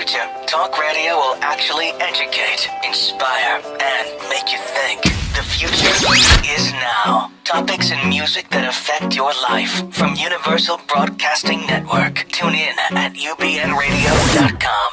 future, talk radio will actually educate, inspire, and make you think. The future is now. Topics and music that affect your life from Universal Broadcasting Network. Tune in at ubnradio.com.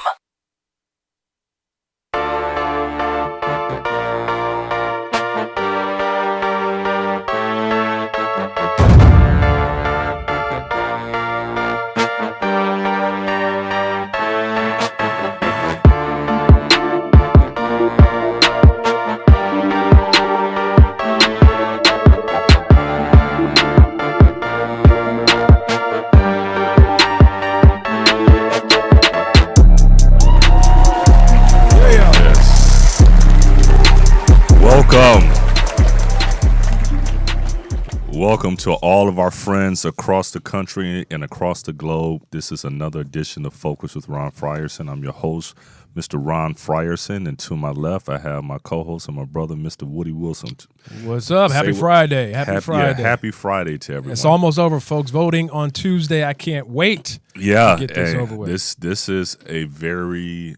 Welcome to all of our friends across the country and across the globe. This is another edition of Focus with Ron Frieson. I'm your host, Mr. Ron Frieson, and to my left, I have my co-host and my brother, Mr. Woody Wilson. What's up? Happy Friday. Happy Friday. Yeah, happy Friday to everyone. It's almost over, folks. Voting on Tuesday. I can't wait to get this over with. This is a very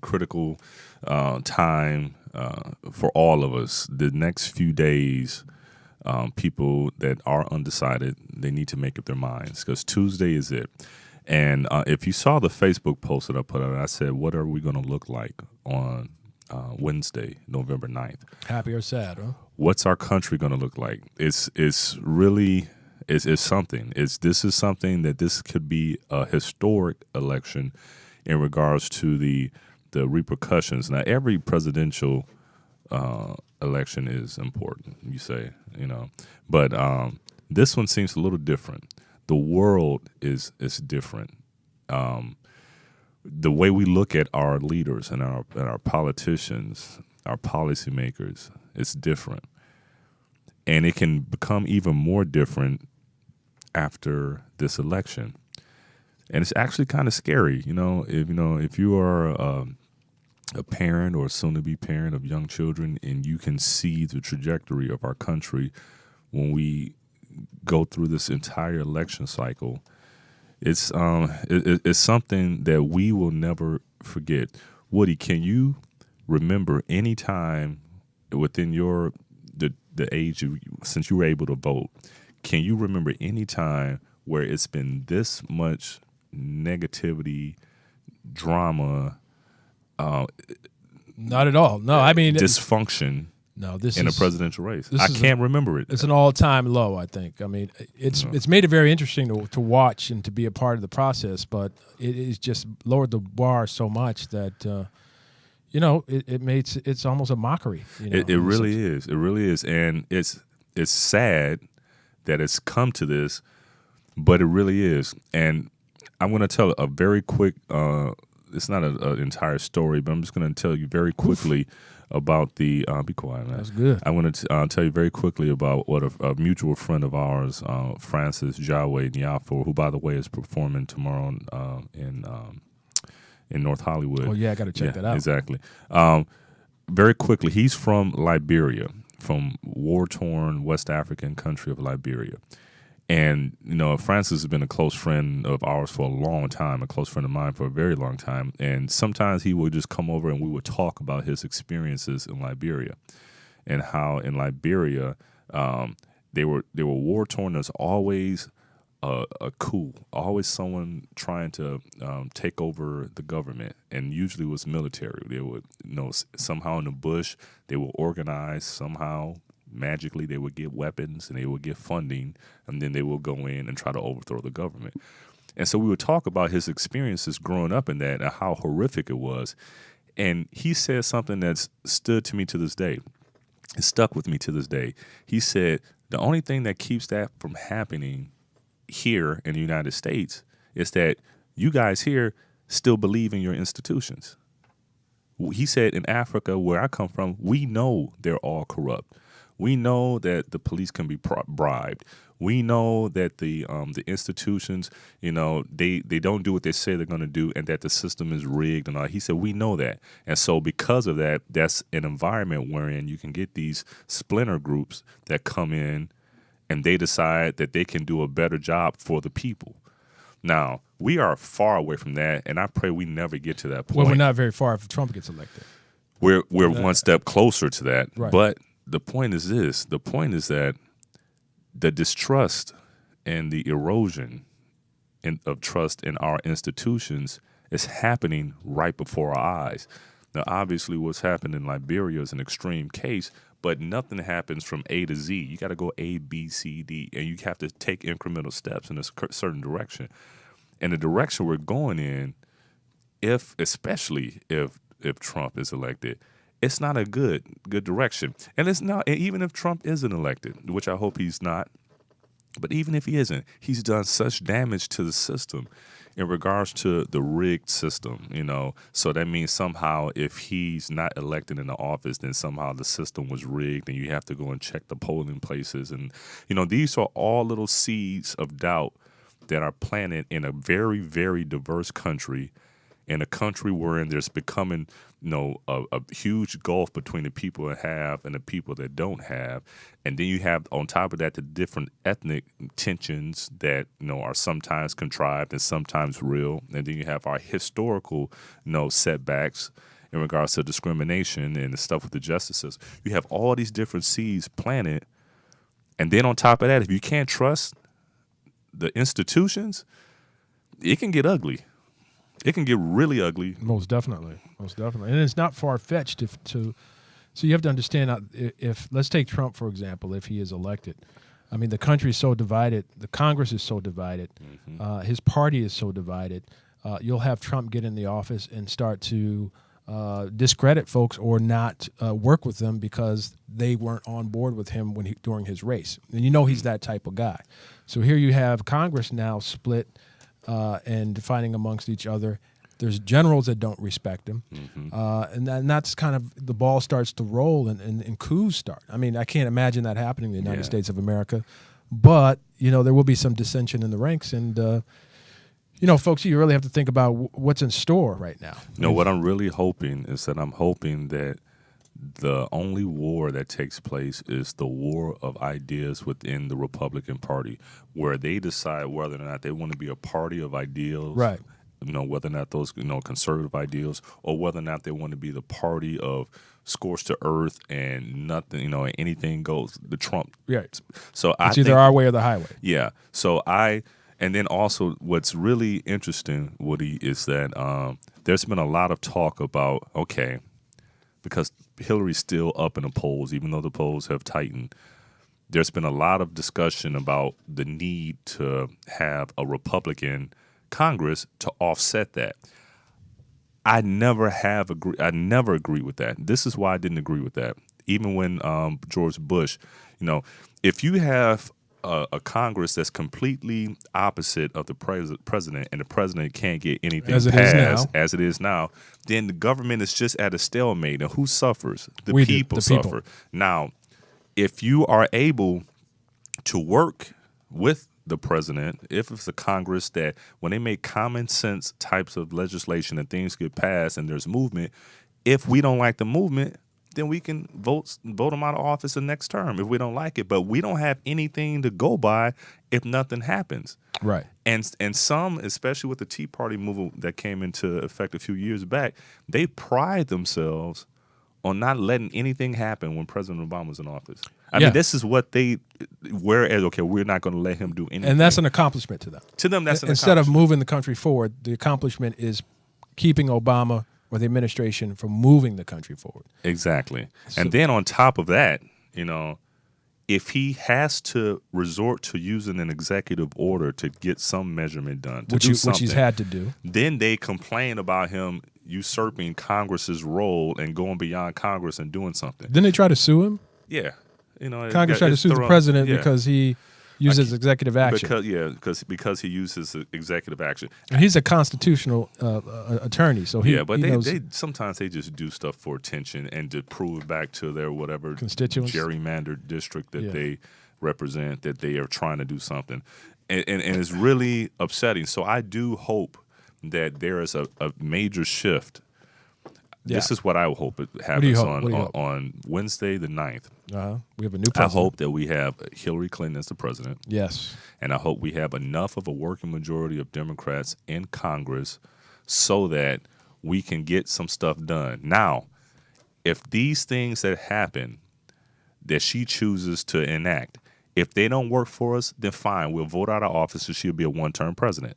critical time for all of us. The next few days, people that are undecided, they need to make up their minds because Tuesday is it. And if you saw the Facebook post that I put out, I said, what are we going to look like on Wednesday, November 9th? Happy or sad, huh? What's our country going to look like? It's really something. This is something that this could be a historic election in regards to the repercussions. Now, every presidential election is important, you say, but this one seems a little different. The world is different. The way we look at our leaders and our politicians, our policymakers, it's different, and it can become even more different after this election. And it's actually kind of scary, if you are a parent or a soon-to-be parent of young children, and you can see the trajectory of our country when we go through this entire election cycle. It's something that we will never forget. Woody, can you remember any time within the age since you were able to vote? Can you remember any time where it's been this much negativity, drama? Not at all. No, I mean dysfunction. No, in a presidential race. I can't remember it. It's an all-time low, I think. I mean, it's made it very interesting to watch and to be a part of the process, but it is just lowered the bar so much that it's almost a mockery. It really is. It really is, and it's sad that it's come to this, but it really is. And I'm going to tell a very quick. It's not an entire story, but I'm just going to tell you very quickly about the. Be quiet, man. That's good. I want to tell you very quickly about what a mutual friend of ours, Francis Jawe Nyafo, who, by the way, is performing tomorrow in North Hollywood. Oh yeah, I got to check that out. Exactly. Very quickly, he's from Liberia, from war-torn West African country of Liberia. And, Francis has been a close friend of ours for a long time, a close friend of mine for a very long time. And sometimes he would just come over and we would talk about his experiences in Liberia and how in Liberia they were war-torn. There's always a coup, always someone trying to take over the government, and usually it was military. They would, somehow in the bush, they would organize somehow. Magically, they would get weapons and they would get funding, and then they will go in and try to overthrow the government. And so we would talk about his experiences growing up in that and how horrific it was. And he said something that's stood to me to this day. It stuck with me to this day. He said, the only thing that keeps that from happening here in the United States is that you guys here still believe in your institutions. He said, in Africa, where I come from, we know they're all corrupt. We know that the police can be bribed. We know that the institutions, they don't do what they say they're going to do, and that the system is rigged and all. He said, we know that. And so because of that, that's an environment wherein you can get these splinter groups that come in and they decide that they can do a better job for the people. Now, we are far away from that, and I pray we never get to that point. Well, we're not very far if Trump gets elected. We're one step closer to that. Right. But the point is this. The point is that the distrust and the erosion of trust in our institutions is happening right before our eyes. Now, obviously, what's happened in Liberia is an extreme case, but nothing happens from A to Z. You got to go A, B, C, D, and you have to take incremental steps in a certain direction. And the direction we're going in, especially if Trump is elected, it's not a good direction. And it's not, even if Trump isn't elected, which I hope he's not, but even if he isn't, he's done such damage to the system in regards to the rigged system, So that means somehow if he's not elected in the office, then somehow the system was rigged and you have to go and check the polling places. And, these are all little seeds of doubt that are planted in a very, very diverse country, in a country wherein there's becoming, a huge gulf between the people that have and the people that don't have. And then you have, on top of that, the different ethnic tensions that, are sometimes contrived and sometimes real. And then you have our historical, setbacks in regards to discrimination and the stuff with the justice system. You have all these different seeds planted. And then on top of that, if you can't trust the institutions, it can get ugly. It can get really ugly. Most definitely. And it's not far-fetched so you have to understand, if let's take Trump, for example, if he is elected. I mean, the country is so divided. The Congress is so divided. Mm-hmm. His party is so divided. You'll have Trump get in the office and start to discredit folks or not work with them because they weren't on board with him during his race. And he's that type of guy. So here you have Congress now split and fighting amongst each other. There's generals that don't respect him. Mm-hmm. And that's kind of, the ball starts to roll and coups start. I mean, I can't imagine that happening in the United States of America. But, there will be some dissension in the ranks. And, folks, you really have to think about what's in store right now. What I'm really hoping is that the only war that takes place is the war of ideas within the Republican Party, where they decide whether or not they want to be a party of ideals, right? Whether or not those conservative ideals, or whether or not they want to be the party of scorched to earth and nothing, anything goes. The Trump, right? So it's either our way or the highway. Yeah. So and then also what's really interesting, Woody, is that there's been a lot of talk about because Hillary's still up in the polls, even though the polls have tightened. There's been a lot of discussion about the need to have a Republican Congress to offset that. I never agree with that. This is why I didn't agree with that. Even when George Bush, if you have a Congress that's completely opposite of the president, and the president can't get anything passed as it is now, then the government is just at a stalemate. And who suffers? The people suffer. Now, if you are able to work with the president, if it's a Congress that when they make common sense types of legislation and things get passed and there's movement, if we don't like the movement, then we can vote them out of office the next term if we don't like it. But we don't have anything to go by if nothing happens. Right. And some, especially with the Tea Party movement that came into effect a few years back, they pride themselves on not letting anything happen when President Obama was in office. I mean, this is what we're not going to let him do anything. And that's an accomplishment to them. To them, that's an Instead accomplishment. of moving the country forward, the accomplishment is keeping Obama or the administration from moving the country forward. Exactly. And then on top of that, if he has to resort to using an executive order to get some measurement done, which he's had to do, then they complain about him usurping Congress's role and going beyond Congress and doing something. Didn't they try to sue him? Yeah. Congress tried to sue the president because he uses executive action. Because he uses executive action. And he's a constitutional attorney, so he knows. Sometimes they just do stuff for attention and to prove back to their whatever constituents, gerrymandered district that they represent that they are trying to do something, and it's really upsetting. So I do hope that there is a major shift. This is what I hope it do you happens hope? on Wednesday the 9th. We have a new president. I hope that we have Hillary Clinton as the president. Yes. And I hope we have enough of a working majority of Democrats in Congress so that we can get some stuff done. Now, if these things that happen that she chooses to enact, if they don't work for us, then fine. We'll vote out of office and she'll be a one-term president.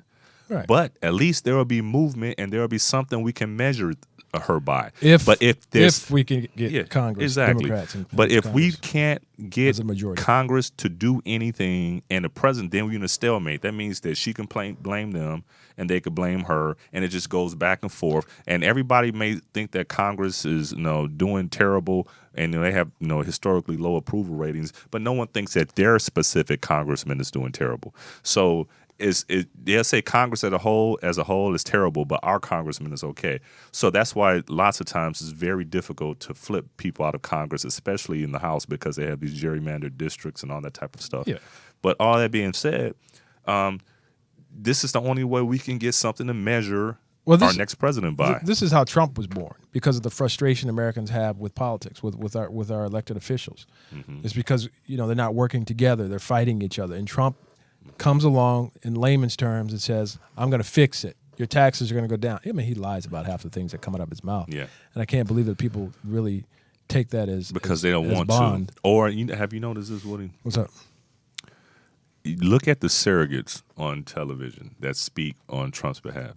Right. But at least there will be movement and there will be something we can measure her by. If we can get yeah, Congress, exactly. Democrats, but if Congress we can't get as a majority. Congress to do anything and the president, then we're in a stalemate. That means that she can blame them and they could blame her, and it just goes back and forth. And everybody may think that Congress is doing terrible and they have historically low approval ratings, but no one thinks that their specific congressman is doing terrible. So they'll say Congress as a whole is terrible, but our congressman is okay. So that's why lots of times it's very difficult to flip people out of Congress, especially in the House, because they have these gerrymandered districts and all that type of stuff. Yeah. But all that being said, this is the only way we can get something to measure our next president by. This is how Trump was born, because of the frustration Americans have with politics, with our elected officials. Mm-hmm. It's because they're not working together; they're fighting each other. And Trump comes along in layman's terms and says, "I'm going to fix it. Your taxes are going to go down." I mean, he lies about half the things that come out of his mouth. Yeah, and I can't believe that people really take that as because they don't want bond. to. Or have you noticed this, Woody? What's up? Look at the surrogates on television that speak on Trump's behalf.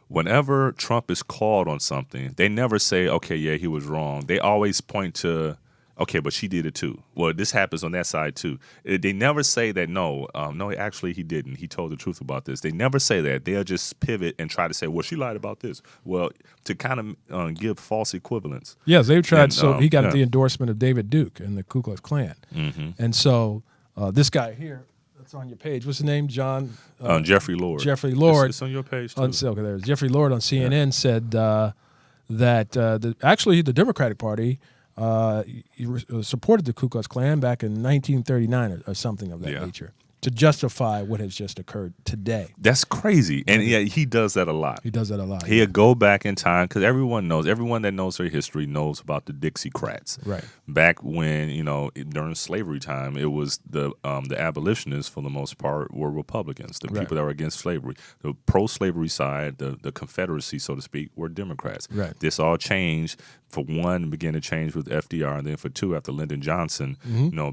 Whenever Trump is called on something, they never say, "Okay, yeah, he was wrong." They always point to, "Okay, but she did it too." Well, this happens on that side too. They never say that, no, actually he didn't. He told the truth about this. They never say that. They'll just pivot and try to say, well, she lied about this. Well, to kind of give false equivalence. Yes, they've tried. He got the endorsement of David Duke and the Ku Klux Klan. Mm-hmm. And so this guy here, that's on your page. What's his name? Jeffrey Lord. Jeffrey Lord. It's on your page too. Okay, there's Jeffrey Lord on CNN said that actually the Democratic Party supported the Ku Klux Klan back in 1939 or something of that nature to justify what has just occurred today. That's crazy. And yeah, he does that a lot. He'll go back in time because everyone that knows their history knows about the Dixiecrats. Right. Back when, during slavery time, it was the abolitionists for the most part were Republicans. The people that were against slavery. The pro-slavery side, the Confederacy, so to speak, were Democrats. Right. This all changed. For one, began to change with FDR, and then for two, after Lyndon Johnson,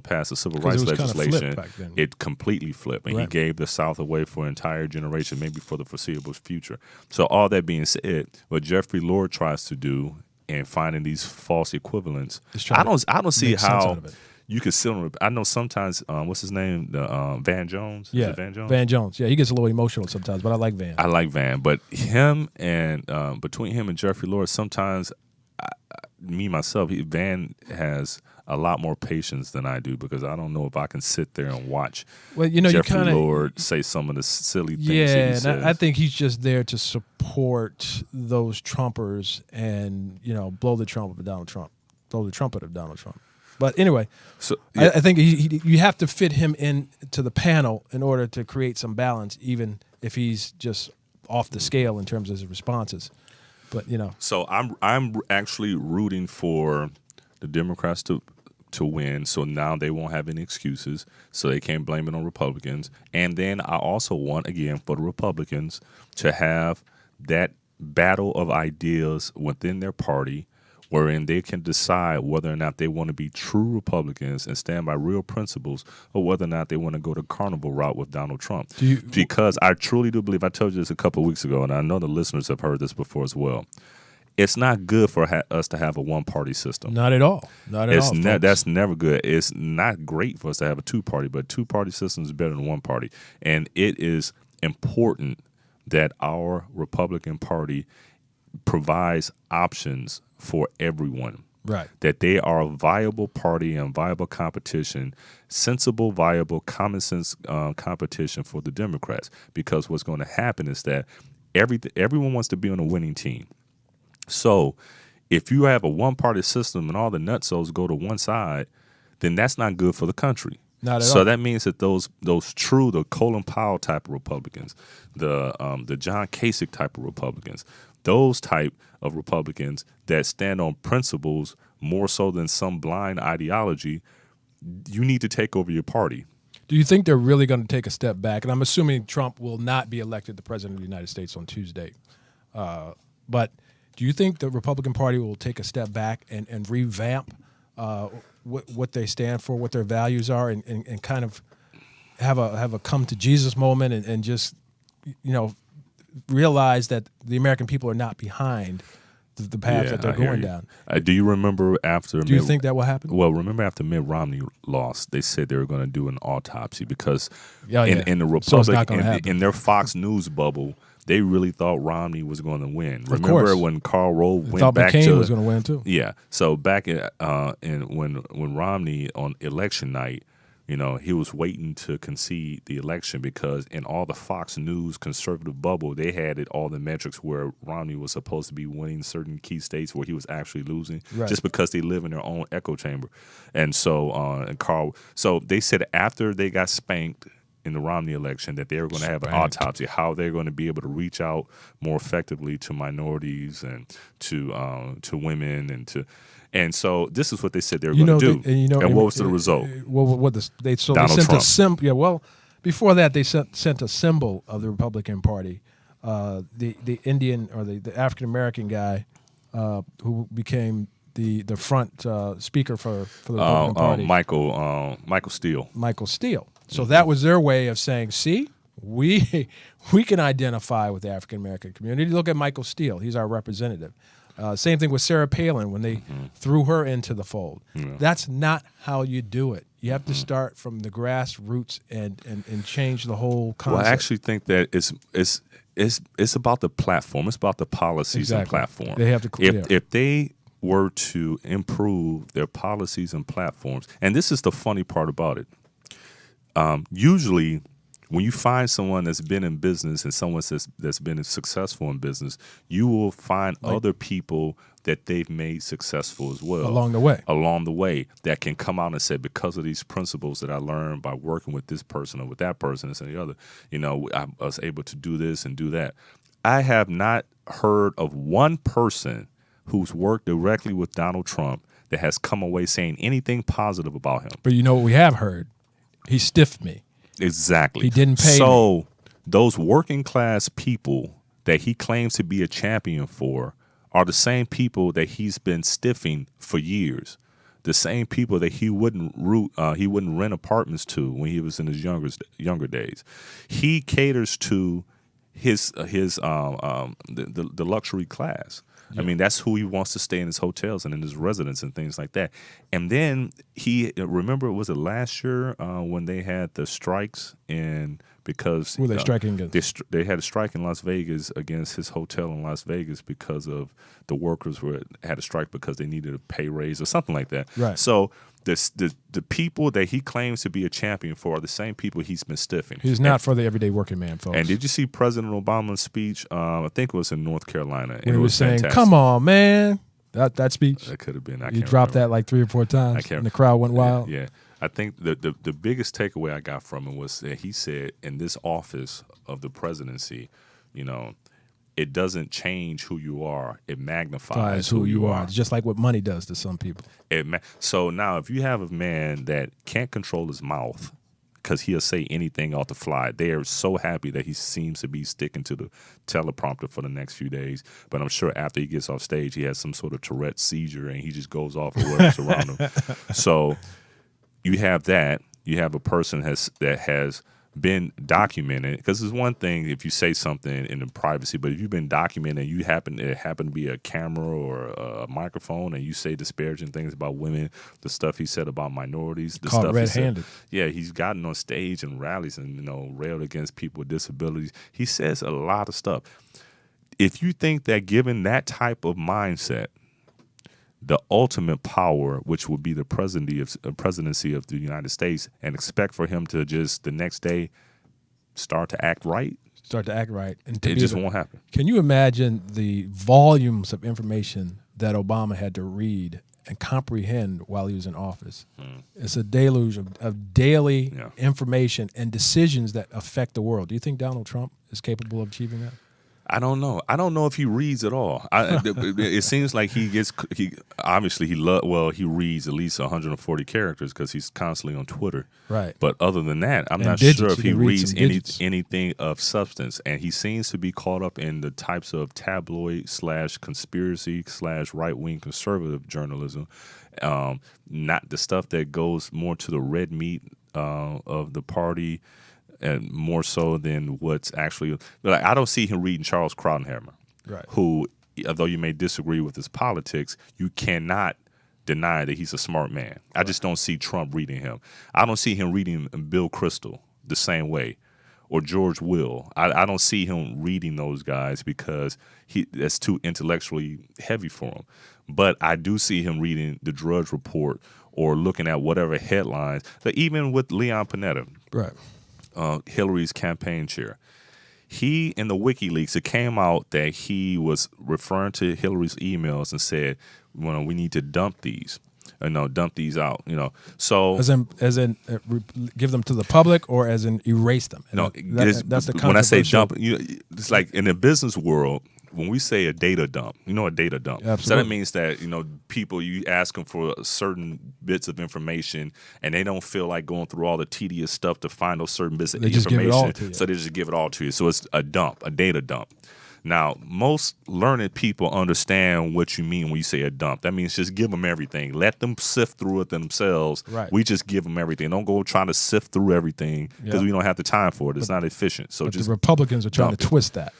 passed the civil rights legislation, it completely flipped, and he gave the South away for an entire generation, maybe for the foreseeable future. So all that being said, what Jeffrey Lord tries to do in finding these false equivalents, I don't see how you could still. I know sometimes, what's his name, Van Jones? Yeah, Is it Van Jones. Van Jones. Yeah, he gets a little emotional sometimes, but I like Van. I like Van, but him and between him and Jeffrey Lord, sometimes. Van has a lot more patience than I do because I don't know if I can sit there and watch Jeffrey Lord say some of the silly things he says. Yeah, and I think he's just there to support those Trumpers and, blow the trumpet of Donald Trump. But anyway, so I think you have to fit him into the panel in order to create some balance, even if he's just off the scale in terms of his responses. But so I'm actually rooting for the Democrats to win. So now they won't have any excuses. So they can't blame it on Republicans. And then I also want again for the Republicans to have that battle of ideas within their party, wherein they can decide whether or not they want to be true Republicans and stand by real principles, or whether or not they want to go the carnival route with Donald Trump. Because I truly do believe, I told you this a couple of weeks ago, and I know the listeners have heard this before as well, it's not good for us to have a one-party system. Not at all. That's never good. It's not great for us to have a two-party, but two-party system is better than one party. And it is important that our Republican Party provides options for everyone. Right. That they are a viable party and viable competition, sensible, viable, common sense competition for the Democrats. Because what's going to happen is that everyone wants to be on a winning team. So if you have a one-party system and all the nutsos go to one side, then that's not good for the country. Not at So all. that means that those true, the Colin Powell type of Republicans, the John Kasich type of Republicans, those type of Republicans that stand on principles more so than some blind ideology, you need to take over your party. Do you think they're really going to take a step back? And I'm assuming Trump will not be elected the president of the United States on Tuesday. But do you think the Republican Party will take a step back and revamp what they stand for, what their values are, and kind of have a come to Jesus moment and just, realize that the American people are not behind the path that they're going down? Do you remember after? Do you think that will happen? Well, remember after Mitt Romney lost, they said they were going to do an autopsy because in the Republic, in their Fox News bubble, they really thought Romney was going to win. Remember when Karl Rove went back McCain to was going to win too. Yeah. So back when Romney on election night, he was waiting to concede the election because in all the Fox News conservative bubble, they had all the metrics where Romney was supposed to be winning certain key states where he was actually losing, just because they live in their own echo chamber. And so, so they said after they got spanked in the Romney election that they were going to have an autopsy, how they're going to be able to reach out more effectively to minorities and to women and so this is what they said they were going to do. And what was the result? They Donald sent Trump. a symbol. Yeah, well, before that they sent a symbol of the Republican Party. The Indian or the African American guy who became the front speaker for the Republican Party. Michael Steele. Michael Steele. So that was their way of saying, see, we can identify with the African American community. Look at Michael Steele. He's our representative. Same thing with Sarah Palin when they threw her into the fold. Yeah. That's not how you do it. You have to start from the grassroots and change the whole concept. Well, I actually think that it's about the platform. It's about the policies and platform. They have to clear. If they were to improve their policies and platforms, and this is the funny part about it. Usually, when you find someone that's been in business and someone that's been successful in business, you will find other people that they've made successful as well. Along the way, that can come out and say, because of these principles that I learned by working with this person or with that person and the other, I was able to do this and do that. I have not heard of one person who's worked directly with Donald Trump that has come away saying anything positive about him. But you know what we have heard? He stiffed me. Exactly. He didn't pay me. So those working class people that he claims to be a champion for are the same people that he's been stiffing for years. The same people that he wouldn't rent apartments to when he was in his younger days. He caters to the luxury class. Yeah. I mean, that's who he wants to stay in his hotels and in his residence and things like that. And then remember, was it last year when they had the strikes because who were they striking against? They had a strike in Las Vegas against his hotel in Las Vegas because of the workers had a strike because they needed a pay raise or something like that. Right. So the people that he claims to be a champion for are the same people he's been stiffing. He's not for the everyday working man, folks. And did you see President Obama's speech? I think it was in North Carolina. When and he was saying, fantastic. "Come on, man." That speech. That could have been. He dropped that like 3 or 4 times, and the crowd went wild. Yeah. I think the biggest takeaway I got from him was that he said, in this office of the presidency, it doesn't change who you are. It magnifies who you are. It's just like what money does to some people. So now if you have a man that can't control his mouth because he'll say anything off the fly, they are so happy that he seems to be sticking to the teleprompter for the next few days. But I'm sure after he gets off stage, he has some sort of Tourette's seizure and he just goes off of whatever's around him. So you have that. You have a person that has been documented, because it's one thing if you say something in the privacy, but if you've been documented and you happen to be a camera or a microphone and you say disparaging things about women, the stuff he said about minorities, the caught stuff red-handed. He's gotten on stage and rallies and railed against people with disabilities. He says a lot of stuff. If you think that given that type of mindset, the ultimate power, which would be the presidency of the United States, and expect for him to just the next day start to act right. And it just won't happen. Can you imagine the volumes of information that Obama had to read and comprehend while he was in office. It's a deluge of daily information and decisions that affect the world. Do you think Donald Trump is capable of achieving that? I don't know. I don't know if he reads at all. It seems like he reads at least 140 characters because he's constantly on Twitter. Right. But other than that, I'm not sure if he reads anything of substance. And he seems to be caught up in the types of tabloid / conspiracy / right-wing conservative journalism, not the stuff that goes more to the red meat of the party, and more so than what's actually like. I don't see him reading Charles Krauthammer, right, who, although you may disagree with his politics, you cannot deny that he's a smart man. Right. I just don't see Trump reading him. I don't see him reading Bill Kristol the same way, or George Will. I don't see him reading those guys because that's too intellectually heavy for him. But I do see him reading the Drudge Report or looking at whatever headlines. But even with Leon Panetta, right, Hillary's campaign chair, he, in the WikiLeaks, it came out that he was referring to Hillary's emails and said, well, we need to dump these. Dump these out. So as in give them to the public, or as in erase them. No, that's the when I say dump, it's like in the business world. When we say a data dump, a data dump. Absolutely. So that means that, people, you ask them for certain bits of information and they don't feel like going through all the tedious stuff to find those certain bits of information. Just give it all to you. So they just give it all to you. So it's a dump, a data dump. Now, most learned people understand what you mean when you say a dump. That means just give them everything. Let them sift through it themselves. Right. We just give them everything. Don't go trying to sift through everything because we don't have the time for it. It's not efficient. So just the Republicans are trying to twist that.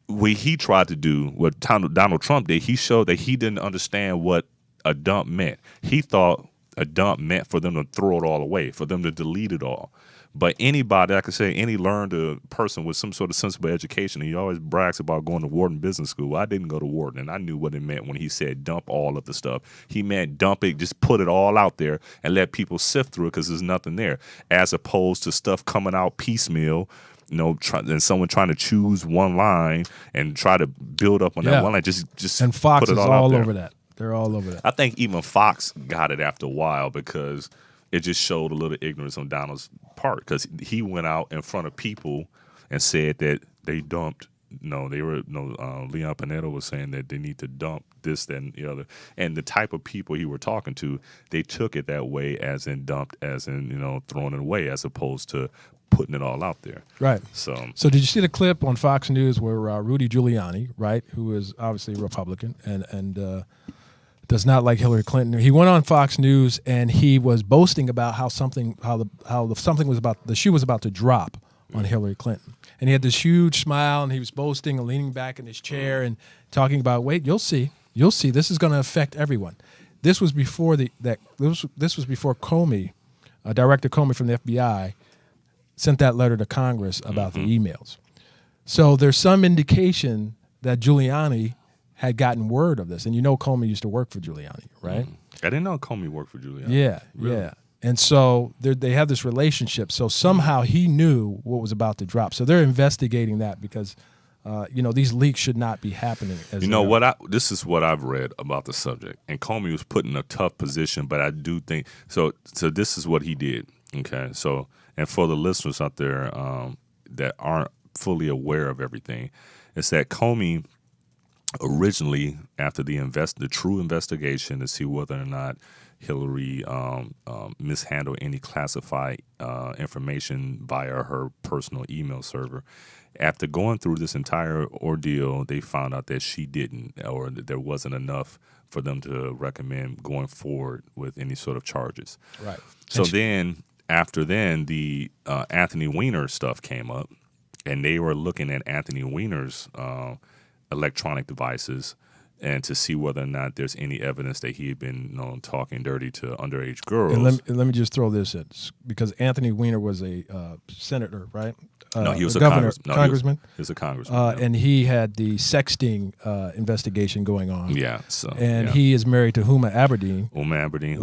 What he tried to do, what Donald Trump did, he showed that he didn't understand what a dump meant. He thought a dump meant for them to throw it all away, for them to delete it all. But anybody, I could say, any learned person with some sort of sensible education, and he always brags about going to Wharton Business School. I didn't go to Wharton, and I knew what it meant when he said dump all of the stuff. He meant dump it, just put it all out there and let people sift through it because there's nothing there, as opposed to stuff coming out piecemeal. And someone trying to choose one line and try to build up on that one line. Just and Fox put it is all over that. They're all over that. I think even Fox got it after a while because it just showed a little ignorance on Donald's part, because he went out in front of people and said that they dumped. Leon Panetta was saying that they need to dump this, that, and the other. And the type of people he were talking to, they took it that way, as in dumped, as in, throwing it away, as opposed to putting it all out there. Right. So did you see the clip on Fox News where Rudy Giuliani, right, who is obviously a Republican and does not like Hillary Clinton, he went on Fox News and he was boasting about how the shoe was about to drop on Hillary Clinton. And he had this huge smile and he was boasting and leaning back in his chair and talking about, wait, you'll see, this is going to affect everyone. This was before this was before Comey, Director Comey from the FBI, sent that letter to Congress about the emails. So there's some indication that Giuliani had gotten word of this. And Comey used to work for Giuliani, right? I didn't know Comey worked for Giuliani. Yeah, really? Yeah. And so they have this relationship. So somehow he knew what was about to drop. So they're investigating that because, these leaks should not be happening. This is what I've read about the subject. And Comey was put in a tough position, but I do think, so this is what he did, okay? So, and for the listeners out there that aren't fully aware of everything, it's that Comey originally, after the true investigation to see whether or not Hillary mishandled any classified information via her personal email server, after going through this entire ordeal, they found out that she didn't, or that there wasn't enough for them to recommend going forward with any sort of charges. Right. So after the Anthony Weiner stuff came up, and they were looking at Anthony Weiner's electronic devices and to see whether or not there's any evidence that he had been talking dirty to underage girls. And let me just throw this in, because Anthony Weiner was a senator, right? No, he was a congressman. He was a congressman. And he had the sexting investigation going on. Yeah. He is married to Huma Aberdeen.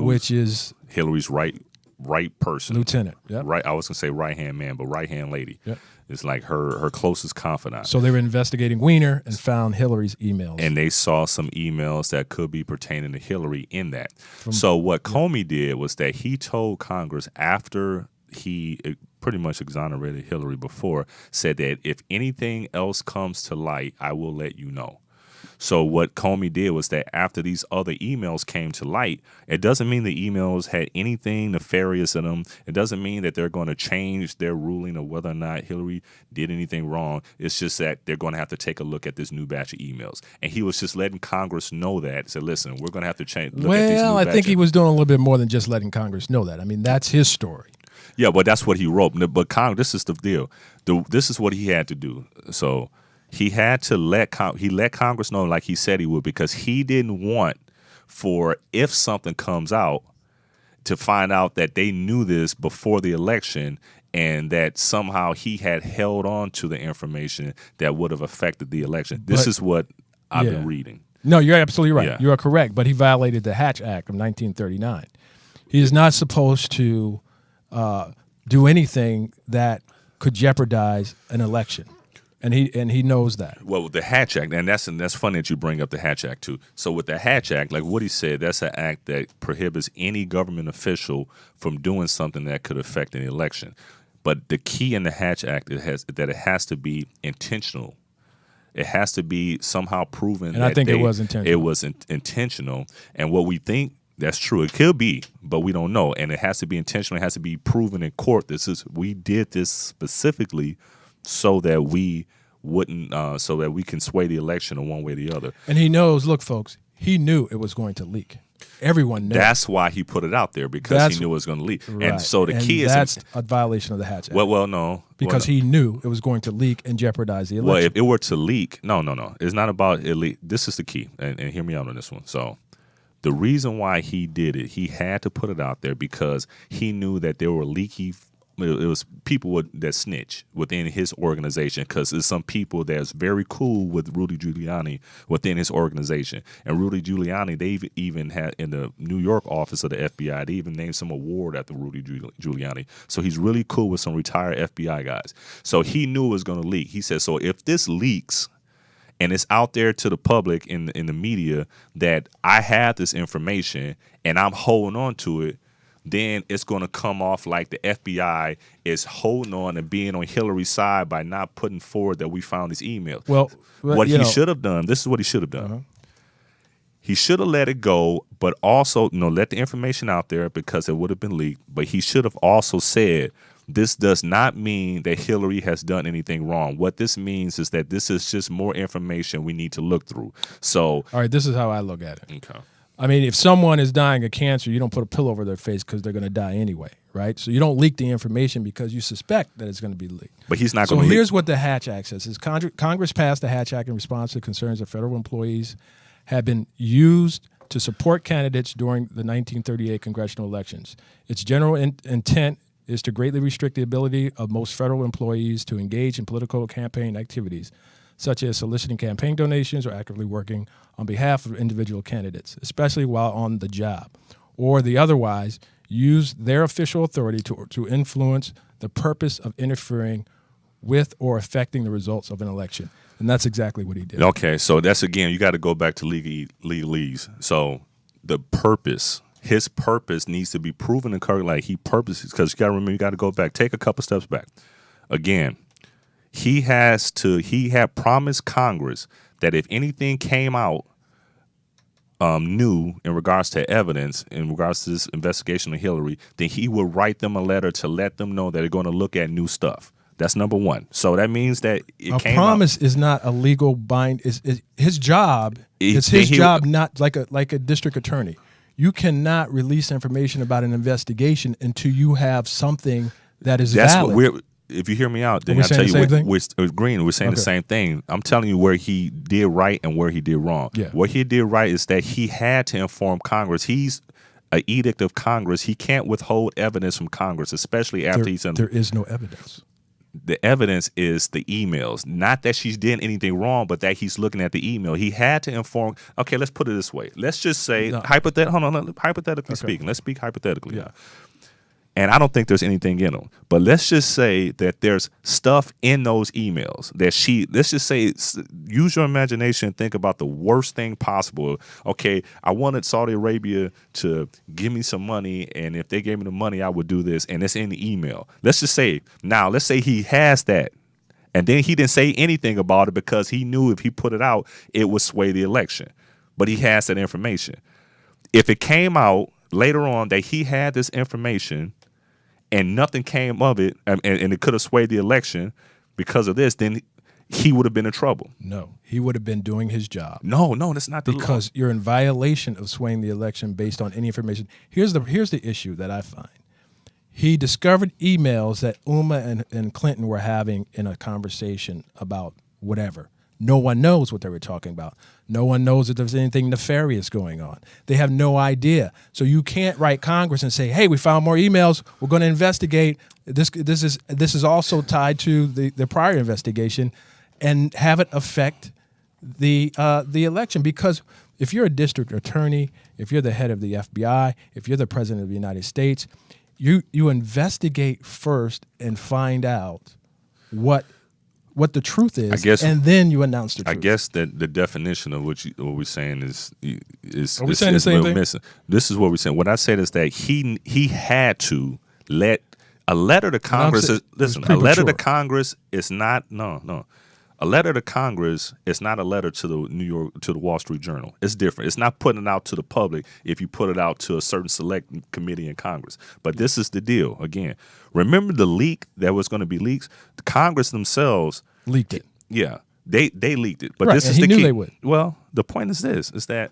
Which is Hillary's right right person, lieutenant. Yep. Right, I was gonna say right hand man, but right hand lady. Yep. It's like her closest confidant. So they were investigating Weiner and found Hillary's emails. And they saw some emails that could be pertaining to Hillary in that. So what Comey did was that he told Congress after he pretty much exonerated Hillary before, said that if anything else comes to light, I will let you know. So what Comey did was that after these other emails came to light, it doesn't mean the emails had anything nefarious in them. It doesn't mean that they're going to change their ruling of whether or not Hillary did anything wrong. It's just that they're going to have to take a look at this new batch of emails. And he was just letting Congress know that. Said, listen, we're going to have to change. Look at these new I think batches. he was doing a little bit more than just letting Congress know that. I mean, that's his story. Yeah, but that's what he wrote. But this is the deal. This is what he had to do. So he had to let Congress know, like he said he would, because he didn't want for, if something comes out, to find out that they knew this before the election and that somehow he had held on to the information that would have affected the election. This is what I've been reading. No, you're absolutely right. Yeah. You are correct. But he violated the Hatch Act of 1939. He is not supposed to do anything that could jeopardize an election. And he knows that. Well, with the Hatch Act, and that's funny that you bring up the Hatch Act too. So with the Hatch Act, like what he said, that's an act that prohibits any government official from doing something that could affect an election. But the key in the Hatch Act it has to be intentional. It has to be somehow proven. And I think it was intentional. It was intentional. And what we think, that's true. It could be, but we don't know. And it has to be intentional. It has to be proven in court. We did this specifically so that we wouldn't, so that we can sway the election in one way or the other. And he knows, look, folks, he knew it was going to leak. Everyone knew. That's why he put it out there, because he knew it was going to leak. Right. And so the key is that's a violation of the Hatch Act. Well, no. Because he knew it was going to leak and jeopardize the election. Well, if it were to leak, no. It's not about it leak. This is the key, and hear me out on this one. So the reason why he did it, he had to put it out there because he knew that there were leaky. It was people that snitch within his organization, because there's some people that's very cool with Rudy Giuliani within his organization. And Rudy Giuliani, they even had in the New York office of the FBI, they even named some award after Rudy Giuliani. So he's really cool with some retired FBI guys. So he knew it was going to leak. He said, so if this leaks and it's out there to the public in the media that I have this information and I'm holding on to it, then it's going to come off like the FBI is holding on and being on Hillary's side by not putting forward that we found these emails. Well, what he should have done, this is what he should have done. Uh-huh. He should have let it go, but also let the information out there because it would have been leaked. But he should have also said, this does not mean that Hillary has done anything wrong. What this means is that this is just more information we need to look through. So, all right, this is how I look at it. okay. I mean, if someone is dying of cancer, you don't put a pillow over their face because they're going to die anyway, right? So you don't leak the information because you suspect that it's going to be leaked. But he's not going to leak. So leak. here's what the Hatch Act says. Congress passed the Hatch Act in response to concerns that federal employees have been used to support candidates during the 1938 congressional elections. Its general intent is to greatly restrict the ability of most federal employees to engage in political campaign activities, such as soliciting campaign donations or actively working on behalf of individual candidates, especially while on the job, or they otherwise use their official authority to influence the purpose of interfering with or affecting the results of an election. And that's exactly what he did. Okay, so that's, again, you got to go back to legalese. So the purpose, his purpose needs to be proven and correct. Like he purposes, because you got to remember, you got to go back, take a couple steps back. Again, he had promised Congress that if anything came out new in regards to evidence, in regards to this investigation of Hillary, then he would write them a letter to let them know that they're going to look at new stuff. That's number one. So that means that a promise is not a legal bind. Is his job? It's his job, not like a district attorney. You cannot release information about an investigation until you have something that is valid. If you hear me out, then I'll tell you we're agreeing. We're saying the same thing. I'm telling you where he did right and where he did wrong. Yeah. What he did right is that he had to inform Congress. He's an edict of Congress. He can't withhold evidence from Congress, especially after he's in. There is no evidence. The evidence is the emails. Not that she's did anything wrong, but that he's looking at the email. He had to inform. Okay, let's put it this way. Let's just say hypothetically speaking. Let's speak hypothetically. Yeah. And I don't think there's anything in them. But let's just say that there's stuff in those emails that let's just say, use your imagination and think about the worst thing possible. Okay, I wanted Saudi Arabia to give me some money, and if they gave me the money, I would do this, and it's in the email. Let's say he has that. And then he didn't say anything about it because he knew if he put it out, it would sway the election. But he has that information. If it came out later on that he had this information and nothing came of it, and it could have swayed the election because of this, then he would have been in trouble. No, he would have been doing his job. No, that's not the law. Because you're in violation of swaying the election based on any information. Here's the issue that I find. He discovered emails that Uma and Clinton were having in a conversation about whatever. No one knows what they were talking about. No one knows if there's anything nefarious going on. They have no idea. So you can't write Congress and say, "Hey, we found more emails. We're going to investigate. This is also tied to the prior investigation," and have it affect the election. Because if you're a district attorney, if you're the head of the FBI, if you're the president of the United States, you investigate first and find out what the truth is, and then you announce the truth. I guess that the definition of what we're saying is Are we saying the same thing? Missing. This is what we're saying. What I said is that he had to let a letter to Congress. A letter to Congress is not A letter to Congress is not a letter to the Wall Street Journal. It's different. It's not putting it out to the public if you put it out to a certain select committee in Congress. But this is the deal. Again, remember the leak that was going to be leaked? The Congress themselves leaked it. Yeah, they leaked it. But right, this is he the knew key. They would. Well, the point is this: is that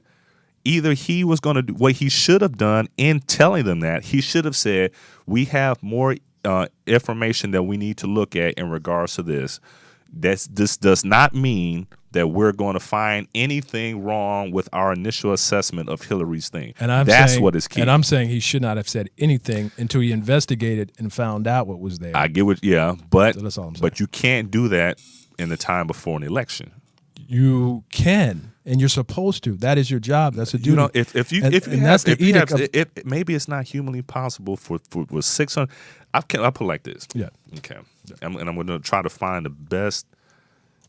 either he was going to do what he should have done in telling them that he should have said, "We have more information that we need to look at in regards to this." This does not mean that we're going to find anything wrong with our initial assessment of Hillary's thing. And that's what is key. And I'm saying he should not have said anything until he investigated and found out what was there. I get what, but so that's all I'm saying. But you can't do that in the time before an election. You can, and you're supposed to. That is your job. That's a duty. Maybe it's not humanly possible for 600. I'll put it like this. Yeah. Okay. I'm going to try to find the best.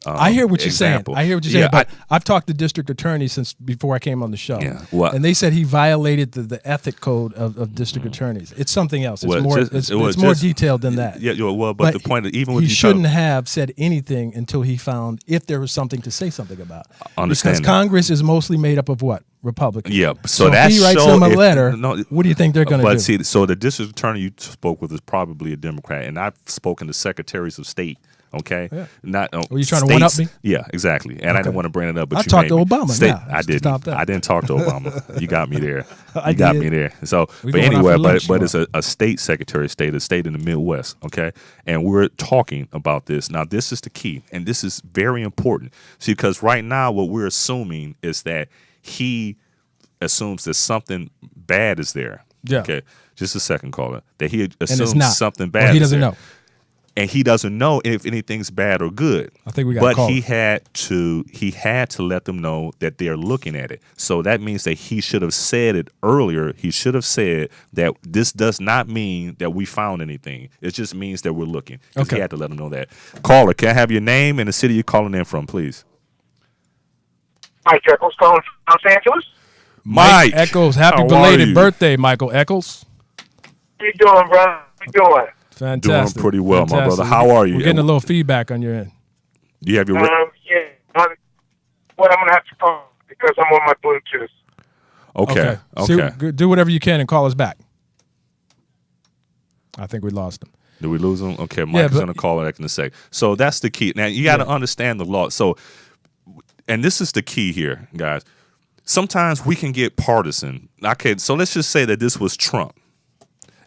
I hear what you're example. saying. I hear what you're saying. But I've talked to district attorneys since before I came on the show. Yeah. Well, and they said he violated the ethic code of district attorneys. It's something else. It's more detailed than that. Yeah. Well, but the point is, even with he shouldn't have said anything until he found if there was something to say something about. Understand because Congress is mostly made up of what? Republicans. Yeah. So if he writes them a letter, what do you think they're going to do? But see, so the district attorney you spoke with is probably a Democrat, and I've spoken to secretaries of state. Okay, yeah. Not. Were you trying to one-up me? Yeah, exactly. And I didn't want to bring it up, but I talked to Obama. I didn't. I didn't talk to Obama. You got me there. You got me there. So, but anyway, but it's a state secretary of state, a state in the Midwest. Okay, and we're talking about this now. This is the key, and this is very important. See, because right now what we're assuming is that he assumes that something bad is there. Yeah. Okay. Just a second, caller. That he assumes something bad. Or he doesn't know. And he doesn't know if anything's bad or good. I think we got called. But he had to let them know that they're looking at it. So that means that he should have said it earlier. He should have said that this does not mean that we found anything. It just means that we're looking. Okay. He had to let them know that. Caller, can I have your name and the city you're calling in from, please? Mike Eccles calling from Los Angeles. Mike Eccles, happy belated birthday, Michael Eccles. How you doing, brother? How you doing? Fantastic. Doing pretty well, my brother. How are you? We're getting a little feedback on your end. Do you have your... Yeah. Well, I'm going to have to call because I'm on my Bluetooth. Okay. So do whatever you can and call us back. I think we lost him. Did we lose him? Okay, Mike's going to call it in a sec. So that's the key. Now, you got to understand the law. So, and this is the key here, guys. Sometimes we can get partisan. Okay, so let's just say that this was Trump.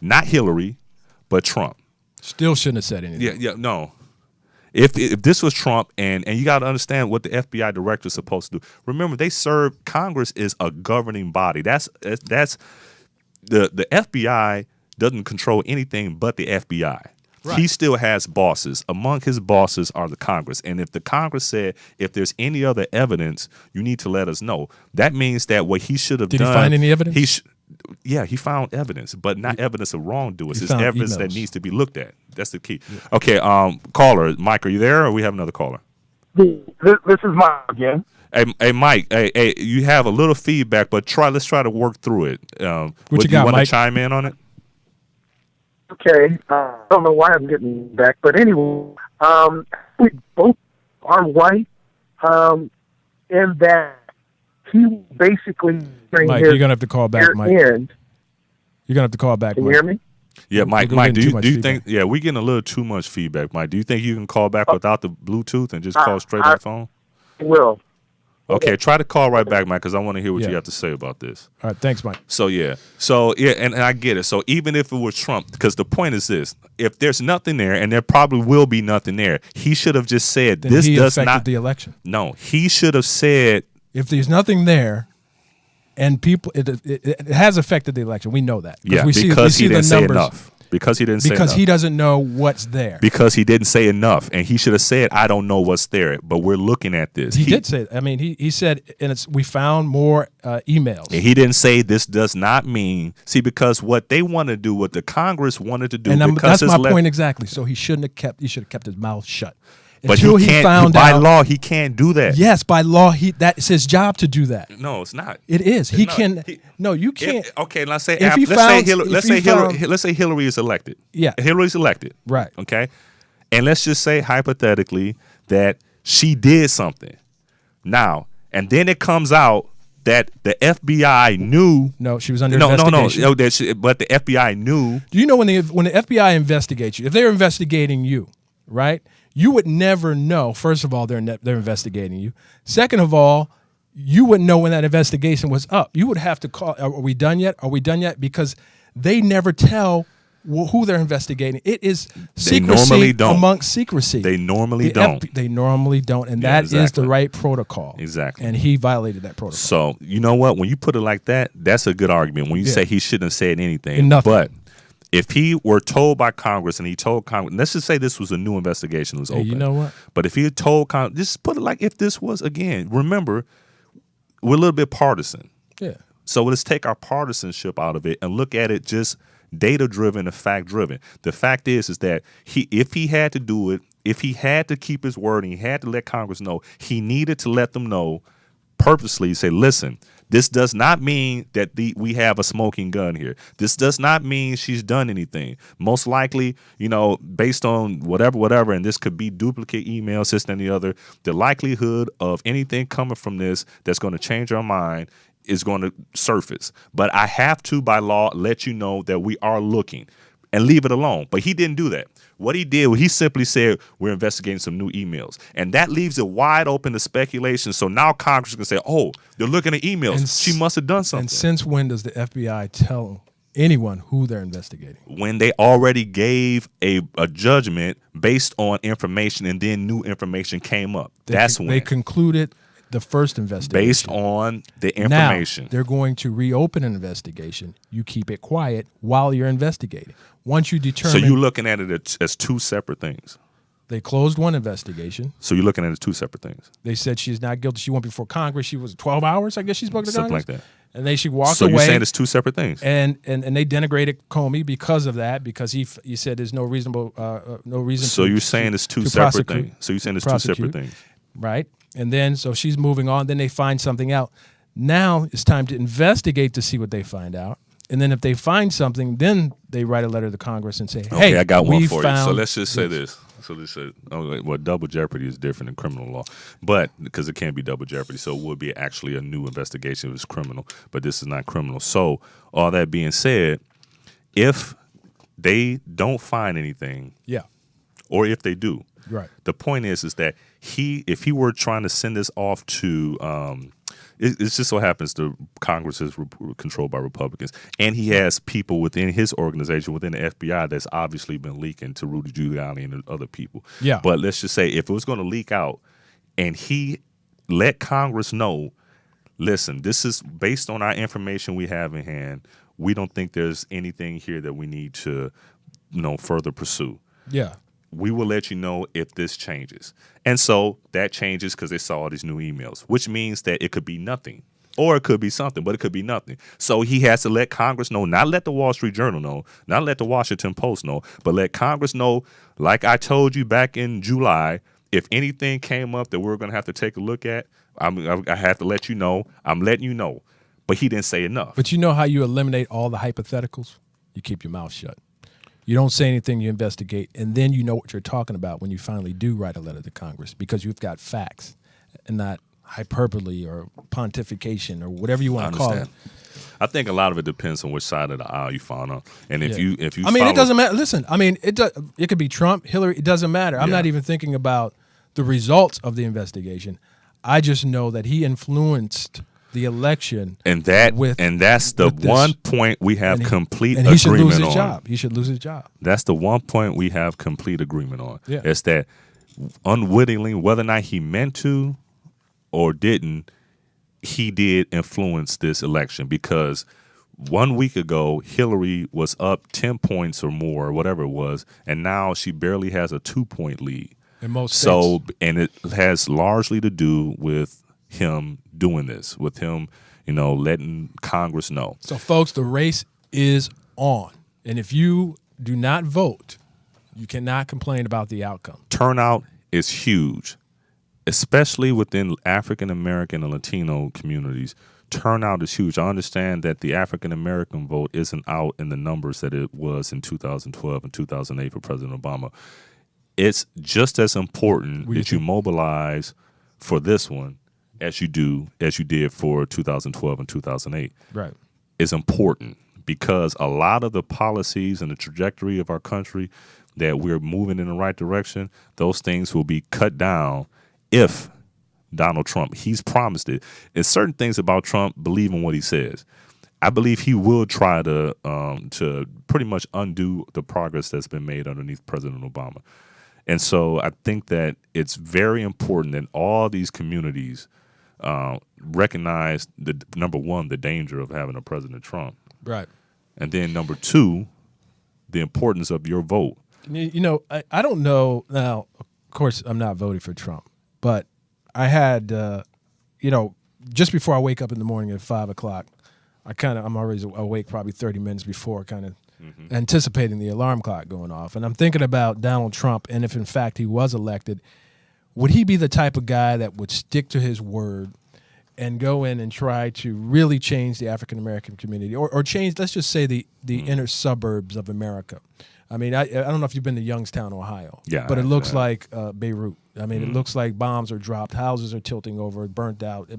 Not Hillary, but Trump. Still shouldn't have said anything. Yeah, no. If this was Trump, and you got to understand what the FBI director is supposed to do. Remember, Congress is a governing body. That's the FBI doesn't control anything but the FBI. Right. He still has bosses. Among his bosses are the Congress. And if the Congress said, if there's any other evidence, you need to let us know. That means that what he should have done. Did he find any evidence? Yeah, he found evidence, but not evidence of wrongdoers. It's found evidence emails. that needs to be looked at. That's the key. Yeah. Okay, caller, Mike, are you there, or we have another caller? This is Mike again. Hey, Mike. Hey, you have a little feedback, but let's try to work through it. What you got, want Mike? to chime in on it? Okay, I don't know why I'm getting back, but anyway, we both are white, and that he basically Mike, you're gonna have to call back, Mike. You're gonna have to call back. Can Mike. you hear me? Yeah, Mike. We're Do getting you think? Yeah, we're getting a little too much feedback, Mike. Do you think you can call back without the Bluetooth and just call straight on the phone? Will. Okay, try to call right back, Mike, because I want to hear what you have to say about this. All right, thanks, Mike. So and I get it. So even if it was Trump, because the point is this: if there's nothing there, and there probably will be nothing there, he should have just said Then this he does affected not. the election. No, he should have said If there's nothing there, and people, it has affected the election. We know that. yeah, we because see he didn't the say numbers. enough. Because he didn't say Because enough. he doesn't know what's there. Because he didn't say enough, and he should have said, "I don't know what's there," but we're looking at this. He did say. I mean, he said, and we found more emails. And he didn't say this does not mean. See, because what they want to do, what the Congress wanted to do, And because that's my it's point exactly. So he shouldn't have kept. He should have kept his mouth shut. But Until he can't. found By out, law, he can't do that. Yes, by law, it's his job to do that. No, it's not. It is. He can. No, you If, can't. okay, let's say If he let's found- say Hillary, if he found- let's say Hillary is elected. Yeah. Hillary's elected. Right. Okay, and let's just say hypothetically that she did something. Now, and then it comes out that the FBI knew. No, she was under investigation. No. But the FBI knew. Do you know when the FBI investigates you, if they're investigating you, right? You would never know. First of all, they're investigating you. Second of all, you wouldn't know when that investigation was up. You would have to call. Are we done yet? Are we done yet? Because they never tell who they're investigating. It is secrecy normally don't. amongst secrecy. They normally don't. They normally don't, and Yeah, that is the right protocol. Exactly. And he violated that protocol. So you know what? When you put it like that, that's a good argument. When you say he shouldn't have said anything, Nothing. But if he were told by Congress and he told Congress, let's just say this was a new investigation that was open. You know what? But if he had told Congress, just put it like if this was, again, remember, we're a little bit partisan. Yeah. So let's take our partisanship out of it and look at it just data-driven and fact-driven. The fact is that if he had to do it, if he had to keep his word and he had to let Congress know, he needed to let them know purposely, say, listen, this does not mean that we have a smoking gun here. This does not mean she's done anything. Most likely, based on whatever, and this could be duplicate emails, this and the other, the likelihood of anything coming from this that's going to change our mind is going to surface. But I have to, by law, let you know that we are looking and leave it alone. But he didn't do that. What he did, he simply said, we're investigating some new emails. And that leaves it wide open to speculation. So now Congress can say, oh, they're looking at emails. She must have done something. And since when does the FBI tell anyone who they're investigating? When they already gave a judgment based on information and then new information came up. That's when. They concluded the first investigation. Based on the information. Now, they're going to reopen an investigation. You keep it quiet while you're investigating. Once you determine... So you're looking at it as two separate things. They closed one investigation. So you're looking at it as two separate things. They said she's not guilty. She went before Congress. She was 12 hours, I guess she spoke to Something Congress. like that. And then she walked so away. So you're saying it's two separate things. And they denigrated Comey because of that, because he said there's no reason So you're saying it's two separate things. So you're saying it's two separate things. Right. And then, so she's moving on. Then they find something out. Now it's time to investigate to see what they find out. And then if they find something, then they write a letter to Congress and say, hey, okay, I got one for you. So let's just say this. So let's say, double jeopardy is different than criminal law, but because it can't be double jeopardy, so it would be actually a new investigation if it's criminal, but this is not criminal. So all that being said, if they don't find anything, or if they do, right. The point is that if he were trying to send this off to, it just so happens the Congress is controlled by Republicans, and he has people within his organization, within the FBI, that's obviously been leaking to Rudy Giuliani and other people. Yeah. But let's just say if it was going to leak out, and he let Congress know, listen, this is based on our information we have in hand. We don't think there's anything here that we need to, further pursue. Yeah. We will let you know if this changes. And so that changes because they saw all these new emails, which means that it could be nothing. Or it could be something, but it could be nothing. So he has to let Congress know, not let the Wall Street Journal know, not let the Washington Post know, but let Congress know, like I told you back in July, if anything came up that we're going to have to take a look at, I have to let you know. I'm letting you know. But he didn't say enough. But you know how you eliminate all the hypotheticals? You keep your mouth shut. You don't say anything, you investigate, and then you know what you're talking about when you finally do write a letter to Congress because you've got facts and not hyperbole or pontification or whatever you want to call it. I think a lot of it depends on which side of the aisle you fall on. And if you I mean, it doesn't matter. Listen, I mean, it could be Trump, Hillary, it doesn't matter. I'm not even thinking about the results of the investigation. I just know that he influenced the election, and that's the one point we have complete agreement on. He should lose his job. He should lose his job. That's the one point we have complete agreement on. Yeah. It's that unwittingly, whether or not he meant to or didn't, he did influence this election because 1 week ago, Hillary was up 10 points or more, or whatever it was, and now she barely has a 2-point lead. In most states. So, and it has largely to do with him doing this, with him, letting Congress know. So, folks, the race is on. And if you do not vote, you cannot complain about the outcome. Turnout is huge, especially within African-American and Latino communities. Turnout is huge. I understand that the African-American vote isn't out in the numbers that it was in 2012 and 2008 for President Obama. It's just as important that you mobilize for this one as you did for 2012 and 2008. Right. Is important because a lot of the policies and the trajectory of our country that we're moving in the right direction, those things will be cut down if Donald Trump, he's promised it. There's certain things about Trump, believe in what he says. I believe he will try to pretty much undo the progress that's been made underneath President Obama. And so I think that it's very important that all these communities recognize number one, the danger of having a President Trump. Right. And then number two, the importance of your vote. I don't know. Now, of course, I'm not voting for Trump, but I had, just before I wake up in the morning at 5 o'clock, I'm always awake probably 30 minutes before, kind of anticipating the alarm clock going off. And I'm thinking about Donald Trump, and if in fact he was elected, would he be the type of guy that would stick to his word and go in and try to really change the African-American community or change, let's just say, the inner suburbs of America? I mean, I don't know if you've been to Youngstown, Ohio, but it looks like Beirut. I mean, it looks like bombs are dropped, houses are tilting over, burnt out.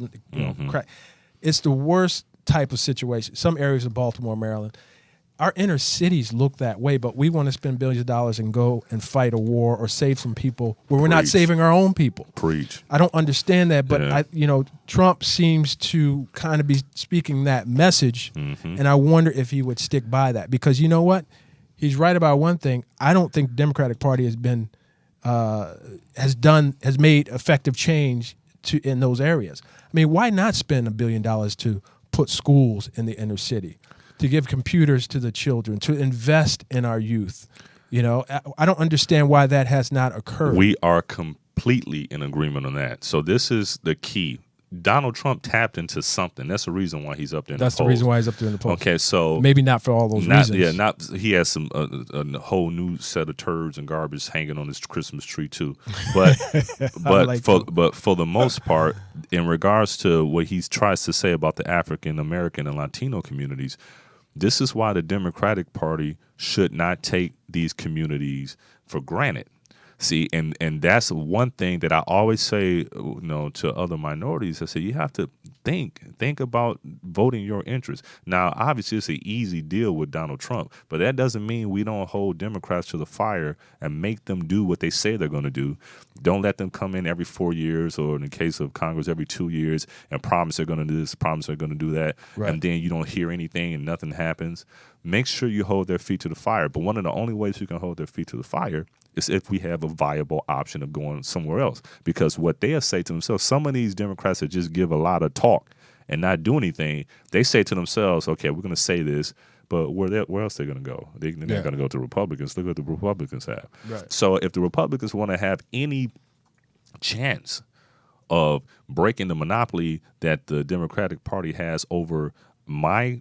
It's the worst type of situation. Some areas of Baltimore, Maryland, our inner cities look that way, but we want to spend billions of dollars and go and fight a war or save some people where we're not saving our own people. Preach. I don't understand that, but Trump seems to kind of be speaking that message, and I wonder if he would stick by that because you know what? He's right about one thing. I don't think the Democratic Party has made effective change in those areas. I mean, why not spend $1 billion to put schools in the inner city, to give computers to the children, to invest in our youth? I don't understand why that has not occurred. We are completely in agreement on that. So this is the key. Donald Trump tapped into something. That's the reason why he's up there in the polls. That's the reason why he's up there in the polls. Okay, so maybe not for all those reasons. Yeah, he has some a whole new set of turds and garbage hanging on his Christmas tree too. But for the most part, in regards to what he tries to say about the African American and Latino communities, this is why the Democratic Party should not take these communities for granted. See, and that's one thing that I always say, to other minorities. I say you have to think about voting your interests. Now, obviously, it's an easy deal with Donald Trump, but that doesn't mean we don't hold Democrats to the fire and make them do what they say they're going to do. Don't let them come in every 4 years, or in the case of Congress, every 2 years, and promise they're going to do this, promise they're going to do that, and then you don't hear anything and nothing happens. Make sure you hold their feet to the fire. But one of the only ways you can hold their feet to the fire is if we have a viable option of going somewhere else. Because what they'll say to themselves, some of these Democrats that just give a lot of talk and not do anything, they say to themselves, okay, we're going to say this, but where else they're going to go? They're not going to go to Republicans. Look what the Republicans have. Right. So if the Republicans want to have any chance of breaking the monopoly that the Democratic Party has over my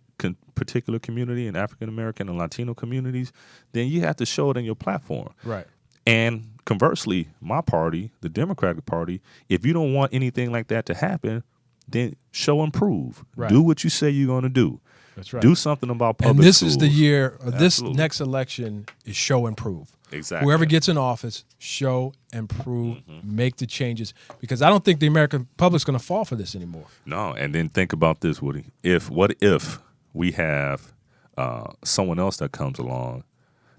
particular community and African American and Latino communities, then you have to show it in your platform. Right. And conversely, my party, the Democratic Party, if you don't want anything like that to happen, then show and prove. Right. Do what you say you're going to do. That's right. Do something about public And this schools. is the year, this Absolutely. next election is show and prove. Exactly. Whoever gets in office, show and prove, make the changes. Because I don't think the American public's going to fall for this anymore. No, and then think about this, Woody. What if we have someone else that comes along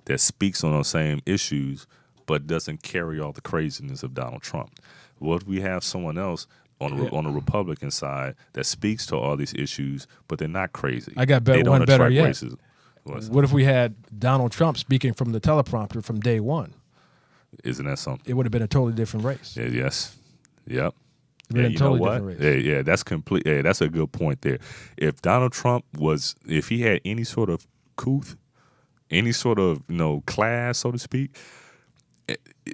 that speaks on those same issues but doesn't carry all the craziness of Donald Trump? What if we have someone else on the Republican side that speaks to all these issues, but they're not crazy? I got They don't one better attract yet. racism. What if we had Donald Trump speaking from the teleprompter from day one? Isn't that something? It would have been a totally different race. Yeah, yes. Yep. It would have been a you totally know what? different race. Yeah, that's complete. Yeah, that's a good point there. If Donald Trump if he had any sort of couth, any sort of class, so to speak,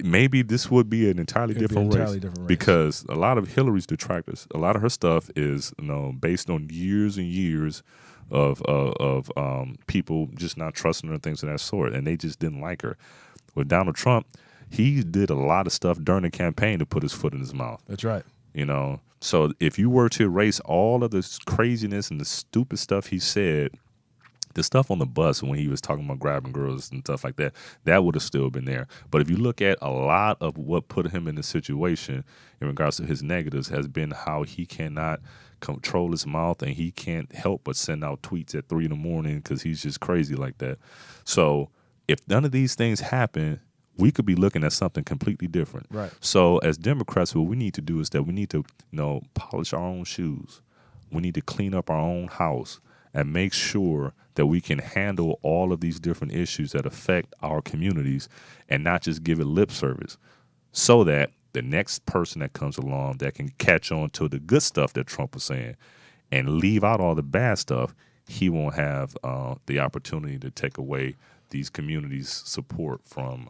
maybe this would be an entirely different race. Because a lot of Hillary's detractors, a lot of her stuff is based on years and years of people just not trusting her and things of that sort, and they just didn't like her. With Donald Trump, he did a lot of stuff during the campaign to put his foot in his mouth. That's right. So if you were to erase all of this craziness and the stupid stuff he said, the stuff on the bus when he was talking about grabbing girls and stuff like that, that would have still been there. But if you look at a lot of what put him in this situation in regards to his negatives has been how he cannot control his mouth, and he can't help but send out tweets at 3 a.m. because he's just crazy like that. So if none of these things happen, we could be looking at something completely different. Right. So as Democrats, what we need to do is that we need to polish our own shoes. We need to clean up our own house and make sure that we can handle all of these different issues that affect our communities and not just give it lip service, so that the next person that comes along that can catch on to the good stuff that Trump was saying and leave out all the bad stuff, he won't have the opportunity to take away these communities' support from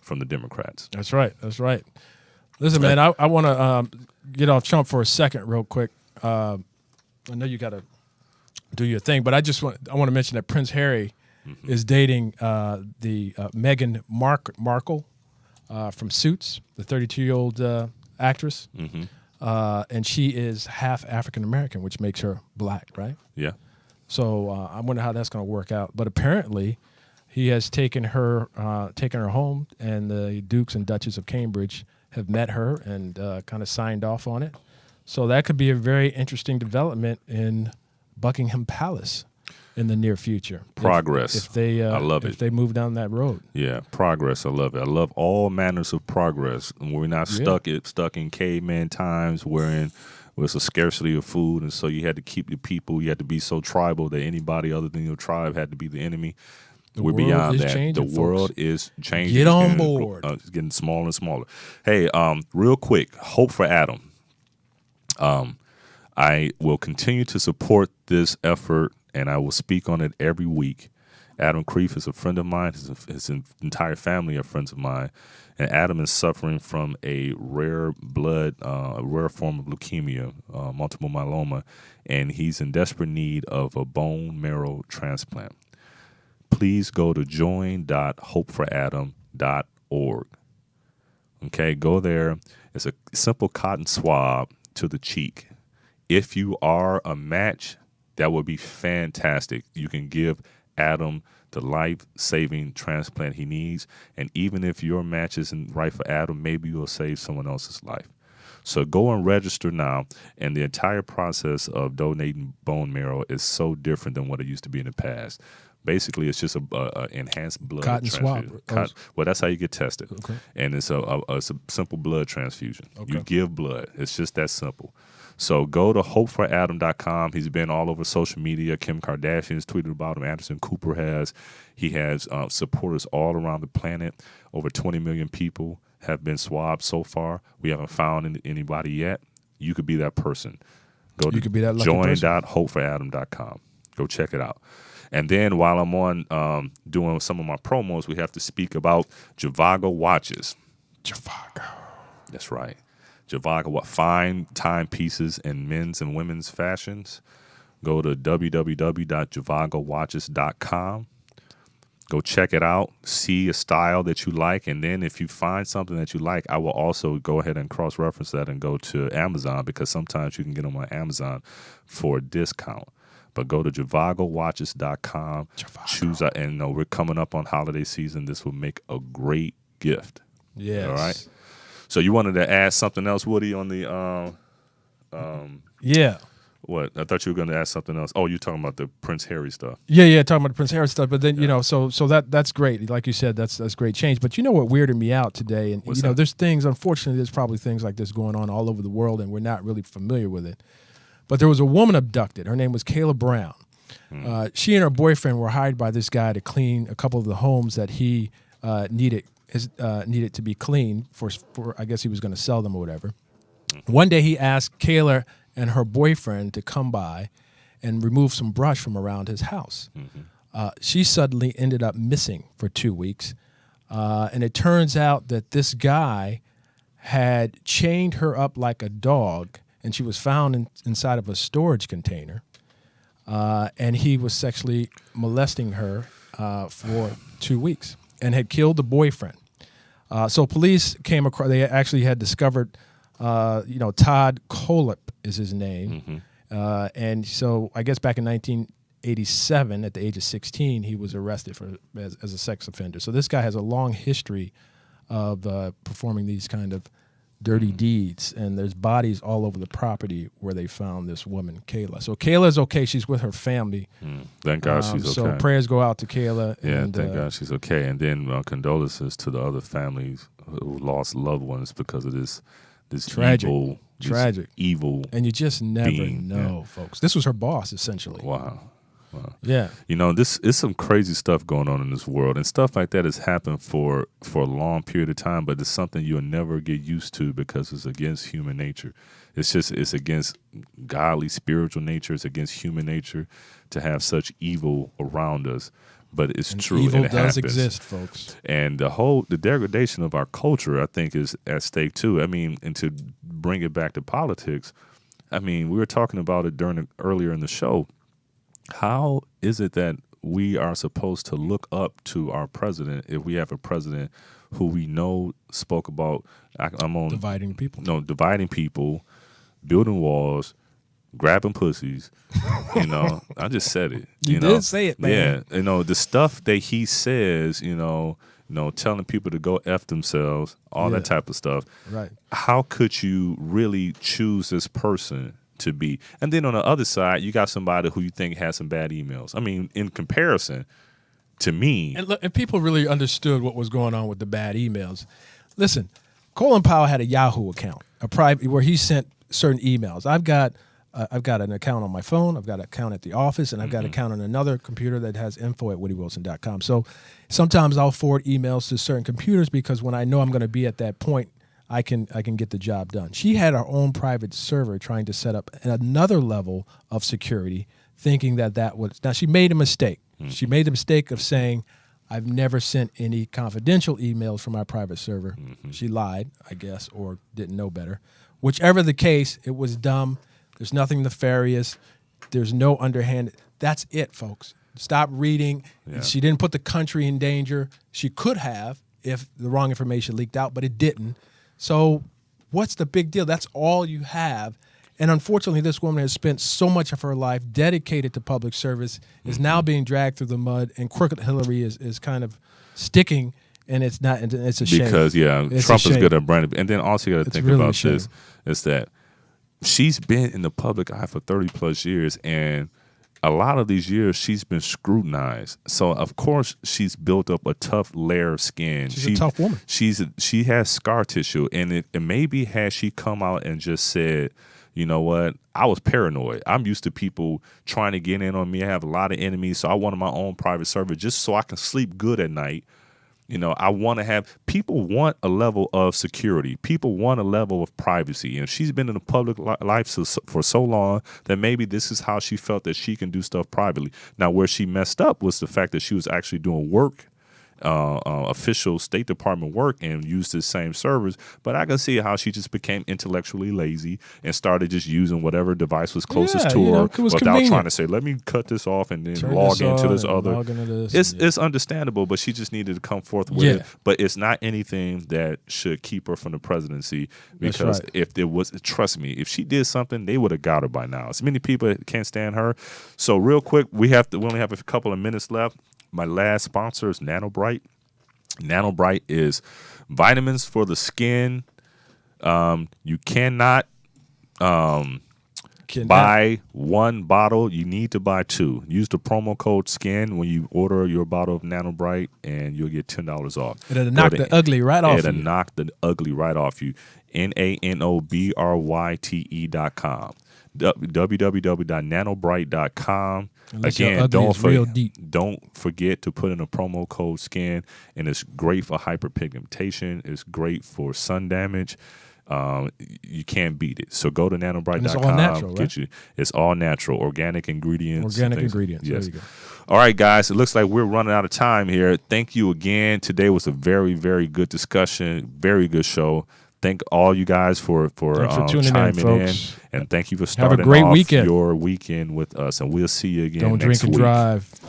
the Democrats. That's right. That's right. Listen, man, I want to get off Trump for a second real quick. I know you got to do your thing, but I want to mention that Prince Harry is dating the Meghan Markel from Suits, the 32-year-old actress, and she is half African American, which makes her black, right? Yeah. So I wonder how that's going to work out. But apparently, he has taken her home, and the Dukes and Duchess of Cambridge have met her and kind of signed off on it. So that could be a very interesting development in Buckingham Palace in the near future. Progress. If they, I love it. If they move down that road. Yeah, progress. I love it. I love all manners of progress. We're not stuck in caveman times wherein there's a scarcity of food, and so you had to keep your people. You had to be so tribal that anybody other than your tribe had to be the enemy. We're beyond that. The world is changing. Get on board. It's getting smaller and smaller. Hey, real quick, Hope for Adam. I will continue to support this effort, and I will speak on it every week. Adam Creef is a friend of mine. His entire family are friends of mine. And Adam is suffering from a rare form of leukemia, multiple myeloma, and he's in desperate need of a bone marrow transplant. Please go to join.hopeforadam.org. Okay, go there. It's a simple cotton swab to the cheek. If you are a match, that would be fantastic. You can give Adam the life-saving transplant he needs. And even if your match isn't right for Adam, maybe you'll save someone else's life. So go and register now. And the entire process of donating bone marrow is so different than what it used to be in the past. Basically, it's just a enhanced blood cotton transfusion. swab. Well, that's how you get tested. Okay. And it's a simple blood transfusion. Okay. You give blood. It's just that simple. So go to hopeforadam.com. He's been all over social media. Kim Kardashian's tweeted about him. Anderson Cooper has. He has supporters all around the planet. Over 20 million people have been swabbed so far. We haven't found anybody yet. You could be that person. Go to join.hopeforadam.com. Go check it out. And then while I'm on doing some of my promos, we have to speak about Zhivago watches. Zhivago. That's right. Givago, fine timepieces in men's and women's fashions. Go to www.givagowatches.com. Go check it out, see a style that you like, and then if you find something that you like, I will also go ahead and cross-reference that and go to Amazon, because sometimes you can get them on Amazon for a discount. But go to JivagoWatches.com, choose, and we're coming up on holiday season. This will make a great gift. Yes. All right? So you wanted to add something else, Woody, on the Yeah. What? I thought you were going to ask something else. Oh, you're talking about the Prince Harry stuff. Yeah, talking about the Prince Harry stuff. But then, so that's great. Like you said, that's great change. But you know what weirded me out today? And, What's that? there's things, unfortunately, there's probably things like this going on all over the world, and we're not really familiar with it. But there was a woman abducted. Her name was Kayla Brown. She and her boyfriend were hired by this guy to clean a couple of the homes that he needed to be cleaned for I guess he was going to sell them or whatever. One day he asked Kayla and her boyfriend to come by and remove some brush from around his house. She suddenly ended up missing for 2 weeks. And it turns out that this guy had chained her up like a dog, and she was found inside of a storage container. And he was sexually molesting her for 2 weeks and had killed the boyfriend. So police came across, they actually had discovered Todd Kolip is his name. And so I guess back in 1987, at the age of 16, he was arrested as a sex offender. So this guy has a long history of performing these kind of dirty deeds. And there's bodies all over the property where they found this woman, Kayla. So Kayla's okay. She's with her family. Thank God she's okay. So prayers go out to Kayla. Yeah, and, thank God she's okay. And then condolences to the other families who lost loved ones because of this Tragic. evil. And you just never being, know, folks. This was her boss, essentially. Wow. Yeah. This is some crazy stuff going on in this world, and stuff like that has happened for a long period of time, but it's something you'll never get used to because it's against human nature. It's against godly spiritual nature. It's against human nature to have such evil around us. But it's true. Evil and it does happens. exist, folks. And the degradation of our culture, I think, is at stake too. I mean, and to bring it back to politics, I mean, we were talking about it earlier in the show. How is it that we are supposed to look up to our president if we have a president who we know spoke about Dividing people. No, dividing people, building walls, grabbing pussies. I just said it. You did say it, man. Yeah, the stuff that he says, telling people to go F themselves, all that type of stuff. Right. How could you really choose this person to be? And then on the other side, you got somebody who you think has some bad emails. I mean, in comparison to me. And look, if people really understood what was going on with the bad emails. Listen, Colin Powell had a Yahoo account, a private, where he sent certain emails. I've got an account on my phone. I've got an account at the office, and I've got an account on another computer that has info@woodywilson.com. So sometimes I'll forward emails to certain computers because when I know I'm going to be at that point, I can get the job done. She had her own private server trying to set up another level of security, thinking that was... Now, she made a mistake. She made the mistake of saying, I've never sent any confidential emails from my private server. She lied, I guess, or didn't know better. Whichever the case, it was dumb. There's nothing nefarious. There's no underhand. That's it, folks. Stop reading. Yeah. She didn't put the country in danger. She could have if the wrong information leaked out, but it didn't. So what's the big deal? That's all you have. And unfortunately, this woman has spent so much of her life dedicated to public service, is now being dragged through the mud, and Crooked Hillary is kind of sticking, and it's not. It's a shame. Because, Trump is good at branding. And then also you got to think really about this, is that she's been in the public eye for 30-plus years, and a lot of these years she's been scrutinized. So, of course, she's built up a tough layer of skin. She's a tough woman. She has scar tissue, and it maybe had she come out and just said, you know what, I was paranoid. I'm used to people trying to get in on me. I have a lot of enemies, so I wanted my own private server just so I can sleep good at night. I want to have, people want a level of security. People want a level of privacy. And she's been in the public life for so long that maybe this is how she felt that she can do stuff privately. Now, where she messed up was the fact that she was actually doing work official State Department work and used the same servers, but I can see how she just became intellectually lazy and started just using whatever device was closest to her without trying to say, let me cut this off and then log into this other. It's understandable, but she just needed to come forth with it. But it's not anything that should keep her from the presidency, because if there was, trust me, if she did something, they would have got her by now. So many people can't stand her. So real quick, we only have a couple of minutes left. My last sponsor is NanoBright. NanoBright is vitamins for the skin. You cannot buy one bottle. You need to buy two. Use the promo code SKIN when you order your bottle of NanoBright, and you'll get $10 off. It'll knock the ugly right off you. It'll knock the ugly right off you. NanoBryte.com. www.nanobright.com. Again, don't forget to put in a promo code SKIN, and it's great for hyperpigmentation. It's great for sun damage. You can't beat it. So go to nanobright.com. It's all natural, right? It's all natural, organic ingredients. Yes. There you go. All right, guys. It looks like we're running out of time here. Thank you again. Today was a very, very good discussion. Very good show. Thank all you guys for chiming in, and thank you for starting off your weekend with us. And we'll see you again next week. Don't drink and drive.